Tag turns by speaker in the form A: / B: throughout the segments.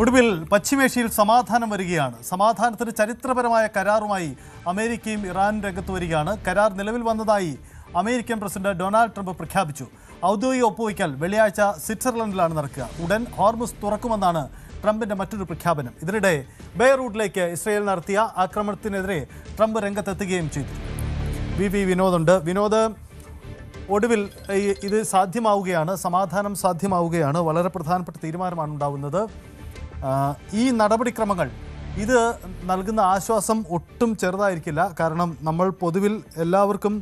A: ഒടുവിൽ പശ്ചിമേഷ്യയിൽ സമാധാനം വരികയാണ്. സമാധാനത്തിന് ചരിത്രപരമായ കരാറുമായി അമേരിക്കയും ഇറാനും രംഗത്ത് വരികയാണ്. കരാർ നിലവിൽ വന്നതായി അമേരിക്കൻ പ്രസിഡന്റ് ഡൊണാൾഡ് ട്രംപ് പ്രഖ്യാപിച്ചു. ഔദ്യോഗിക ഒപ്പുവയ്ക്കൽ വെള്ളിയാഴ്ച സ്വിറ്റ്സർലൻഡിലാണ് നടക്കുക. ഉടൻ ഹോർമുസ് തുറക്കുമെന്നാണ് ട്രംപിന്റെ മറ്റൊരു പ്രഖ്യാപനം. ഇതിനിടെ ബെയ്റൂട്ടിലേക്ക് ഇസ്രയേൽ നടത്തിയ ആക്രമണത്തിനെതിരെ ട്രംപ് രംഗത്തെത്തുകയും ചെയ്തു. വി വിനോദുണ്ട്. വിനോദ്, ഒടുവിൽ ഇത് സാധ്യമാവുകയാണ്, സമാധാനം സാധ്യമാവുകയാണ്. വളരെ പ്രധാനപ്പെട്ട തീരുമാനമാണ് ഉണ്ടാവുന്നത്. ഈ നടപടിക്രമങ്ങൾ ഇത് നൽകുന്ന ആശ്വാസം ഒട്ടും ചെറുതായിരിക്കില്ല. കാരണം നമ്മൾ പൊതുവിൽ എല്ലാവർക്കും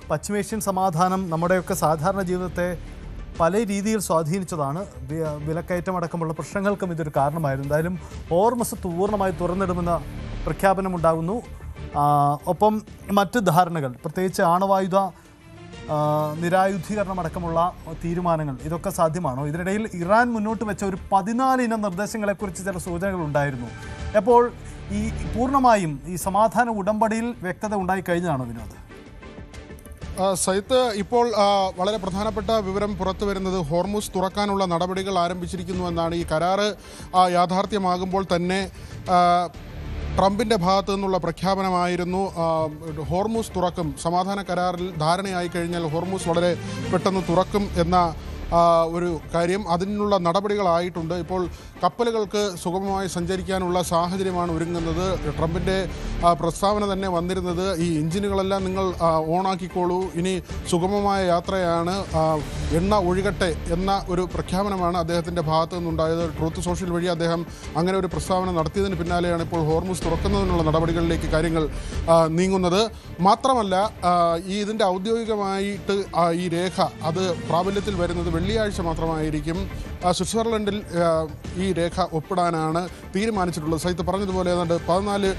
A: പശ്ചിമേഷ്യൻ സമാധാനം നമ്മുടെയൊക്കെ സാധാരണ ജീവിതത്തെ പല രീതിയിൽ സ്വാധീനിച്ചതാണ്. വിലക്കയറ്റമടക്കമുള്ള പ്രശ്നങ്ങൾക്കും ഇതൊരു കാരണമായിരുന്നു. എന്തായാലും ഹോർമുസ് പൂർണ്ണമായി തുറന്നിടുമെന്ന പ്രഖ്യാപനമുണ്ടാകുന്നു. ഒപ്പം മറ്റ് ധാരണകൾ, പ്രത്യേകിച്ച് ആണവായുധ നിരായുധീകരണം അടക്കമുള്ള തീരുമാനങ്ങൾ, ഇതൊക്കെ സാധ്യമാണോ? ഇതിനിടയിൽ ഇറാൻ മുന്നോട്ട് വെച്ച ഒരു 14 ഇനം നിർദ്ദേശങ്ങളെക്കുറിച്ച് ചില സൂചനകൾ ഉണ്ടായിരുന്നു. അപ്പോൾ ഈ പൂർണ്ണമായും ഈ സമാധാന ഉടമ്പടിയിൽ വ്യക്തത ഉണ്ടായിക്കഴിഞ്ഞാണോ വിനോദ്?
B: സൈത്ത്, ഇപ്പോൾ വളരെ പ്രധാനപ്പെട്ട വിവരം പുറത്തു വരുന്നത് ഹോർമുസ് തുറക്കാനുള്ള നടപടികൾ ആരംഭിച്ചിരിക്കുന്നുവെന്നാണ്. ഈ കരാറ് യാഥാർത്ഥ്യമാകുമ്പോൾ തന്നെ ട്രംപിൻ്റെ ഭാഗത്തു നിന്നുള്ള പ്രഖ്യാപനമായിരുന്നു ഹോർമുസ് തുറക്കും, സമാധാന കരാറിൽ ധാരണയായി കഴിഞ്ഞാൽ ഹോർമുസ് വളരെ പെട്ടെന്ന് തുറക്കും എന്ന ഒരു കാര്യം. അതിനുള്ള നടപടികളായിട്ടുണ്ട്. ഇപ്പോൾ കപ്പലുകൾക്ക് സുഗമമായി സഞ്ചരിക്കാനുള്ള സാഹചര്യമാണ് ഒരുങ്ങുന്നത്. ട്രംപിൻ്റെ പ്രസ്താവന തന്നെ വന്നിരുന്നത് ഈ എഞ്ചിനുകളെല്ലാം നിങ്ങൾ ഓണാക്കിക്കോളൂ, ഇനി സുഗമമായ യാത്രയാണ്, എണ്ണ ഒഴുകട്ടെ എന്ന ഒരു പ്രഖ്യാപനമാണ് അദ്ദേഹത്തിൻ്റെ ഭാഗത്തു നിന്നുണ്ടായത്. ട്രൂത്ത് സോഷ്യൽ വഴി അദ്ദേഹം അങ്ങനെ ഒരു പ്രസ്താവന നടത്തിയതിന് പിന്നാലെയാണ് ഇപ്പോൾ ഹോർമുസ് തുറക്കുന്നതിനുള്ള നടപടികളിലേക്ക് കാര്യങ്ങൾ നീങ്ങുന്നത്. മാത്രമല്ല, ഇതിൻ്റെ ഔദ്യോഗികമായിട്ട് ഈ രേഖ അത് പ്രാബല്യത്തിൽ വരുന്നത് വെള്ളിയാഴ്ച മാത്രമായിരിക്കും. സ്വിറ്റ്സർലൻഡിൽ ഈ രേഖ ഒപ്പിടാനാണ് തീരുമാനിച്ചിട്ടുള്ളത്. സൈത്ത് പറഞ്ഞതുപോലെ ഏതാണ്ട് 14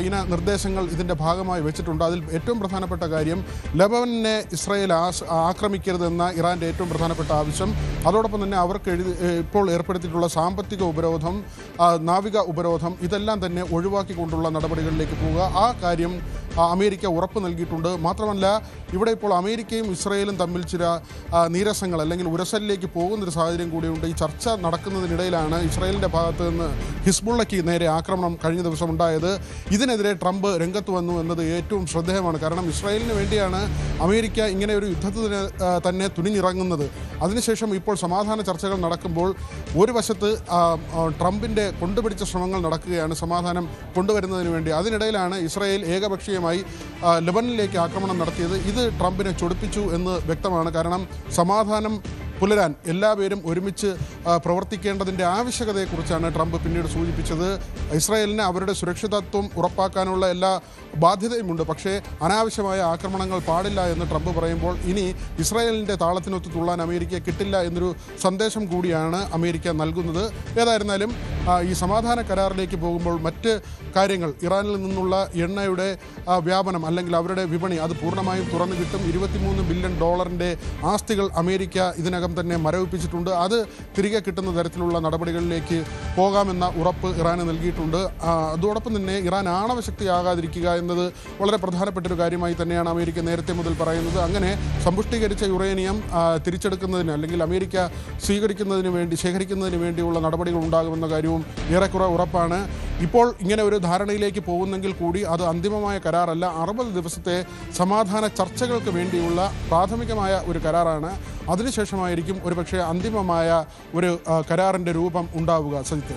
B: ഇന നിർദ്ദേശങ്ങൾ ഇതിൻ്റെ ഭാഗമായി വെച്ചിട്ടുണ്ട്. അതിൽ ഏറ്റവും പ്രധാനപ്പെട്ട കാര്യം ലെബനനെ ഇസ്രായേൽ ആക്രമിക്കരുതെന്ന ഇറാൻ്റെ ഏറ്റവും പ്രധാനപ്പെട്ട ആവശ്യം. അതോടൊപ്പം തന്നെ അവർക്ക് ഇപ്പോൾ ഏർപ്പെടുത്തിയിട്ടുള്ള സാമ്പത്തിക ഉപരോധം, നാവിക ഉപരോധം, ഇതെല്ലാം തന്നെ ഒഴിവാക്കിക്കൊണ്ടുള്ള നടപടികളിലേക്ക് പോവുക. ആ കാര്യം അമേരിക്ക ഉറപ്പ് നൽകിയിട്ടുണ്ട്. മാത്രമല്ല, ഇവിടെ ഇപ്പോൾ അമേരിക്കയും ഇസ്രായേലും തമ്മിൽ ചില നീരസങ്ങൾ അല്ലെങ്കിൽ ഉരസലിലേക്ക് പോകുന്നൊരു സാഹചര്യം കൂടിയുണ്ട്. ഈ ചർച്ച നടക്കുന്നതിനിടയിലാണ് ഇസ്രായേലിൻ്റെ ഭാഗത്ത് നിന്ന് ഹിസ്ബുള്ളയ്ക്ക് നേരെ ആക്രമണം കഴിഞ്ഞ ദിവസം ഉണ്ടായത്. ഇതിനെതിരെ ട്രംപ് രംഗത്ത് വന്നു എന്നത് ഏറ്റവും ശ്രദ്ധേയമാണ്. കാരണം ഇസ്രായേലിന് വേണ്ടിയാണ് അമേരിക്ക ഇങ്ങനെ ഒരു യുദ്ധത്തിന് തന്നെ തുനിഞ്ഞിറങ്ങുന്നത്. അതിനുശേഷം ഇപ്പോൾ സമാധാന ചർച്ചകൾ നടക്കുമ്പോൾ ഒരു വശത്ത് ട്രംപിൻ്റെ കൊണ്ടുപിടിച്ച ശ്രമങ്ങൾ നടക്കുകയാണ് സമാധാനം കൊണ്ടുവരുന്നതിന് വേണ്ടി. അതിനിടയിലാണ് ഇസ്രായേൽ ഏകപക്ഷീയമായി ലെബനനിലേക്ക് ആക്രമണം നടത്തിയത്. ഇത് ട്രംപിനെ ചൊടിപ്പിച്ചു എന്ന് വ്യക്തമാണ്. കാരണം സമാധാനം പുലരാൻ എല്ലാവരും ഒരുമിച്ച് പ്രവർത്തിക്കേണ്ടതിൻ്റെ ആവശ്യകതയെക്കുറിച്ചാണ് ട്രംപ് പിന്നീട് സൂചിപ്പിച്ചത്. ഇസ്രായേലിന് അവരുടെ സുരക്ഷിതത്വം ഉറപ്പാക്കാനുള്ള എല്ലാ ബാധ്യതയുമുണ്ട്, പക്ഷേ അനാവശ്യമായ ആക്രമണങ്ങൾ പാടില്ല എന്ന് ട്രംപ് പറയുമ്പോൾ ഇനി ഇസ്രായേലിൻ്റെ താളത്തിനൊത്ത് തുള്ളാൻ അമേരിക്ക കിട്ടില്ല എന്നൊരു സന്ദേശം കൂടിയാണ് അമേരിക്ക നൽകുന്നത്. ഏതായിരുന്നാലും ഈ സമാധാന കരാറിലേക്ക് പോകുമ്പോൾ മറ്റ് കാര്യങ്ങൾ, ഇറാനിൽ നിന്നുള്ള എണ്ണയുടെ വ്യാപനം അല്ലെങ്കിൽ അവരുടെ വിപണി അത് പൂർണ്ണമായും തുറന്നു കിട്ടും. $23 ബില്യൺ ആസ്തികൾ അമേരിക്ക ഇതിനകം തന്നെ മരവിപ്പിച്ചിട്ടുണ്ട്. അത് തിരികെ കിട്ടുന്ന തരത്തിലുള്ള നടപടികളിലേക്ക് പോകാമെന്ന ഉറപ്പ് ഇറാന് നൽകിയിട്ടുണ്ട്. അതോടൊപ്പം തന്നെ ഇറാൻ ആണവശക്തിയാകാതിരിക്കുക എന്നത് വളരെ പ്രധാനപ്പെട്ട ഒരു കാര്യമായി തന്നെയാണ് അമേരിക്ക നേരത്തെ മുതൽ പറയുന്നത്. അങ്ങനെ സമ്പുഷ്ടീകരിച്ച യുറേനിയം തിരിച്ചെടുക്കുന്നതിന് അല്ലെങ്കിൽ അമേരിക്ക ശേഖരിക്കുന്നതിന് വേണ്ടിയുള്ള നടപടികൾ ഉണ്ടാകുമെന്ന കാര്യവും ഏറെക്കുറെ ഉറപ്പാണ്. ഇപ്പോൾ ഇങ്ങനെ ഒരു ധാരണയിലേക്ക് പോകുന്നെങ്കിൽ കൂടി അത് അന്തിമമായ കരാറല്ല. 60 ദിവസത്തെ സമാധാന ചർച്ചകൾക്ക് വേണ്ടിയുള്ള പ്രാഥമികമായ ഒരു കരാറാണ്. അതിനുശേഷമായിരിക്കും ഒരുപക്ഷെ അന്തിമമായ ഒരു കരാറിൻ്റെ രൂപം ഉണ്ടാവുക. സജിത്ത്.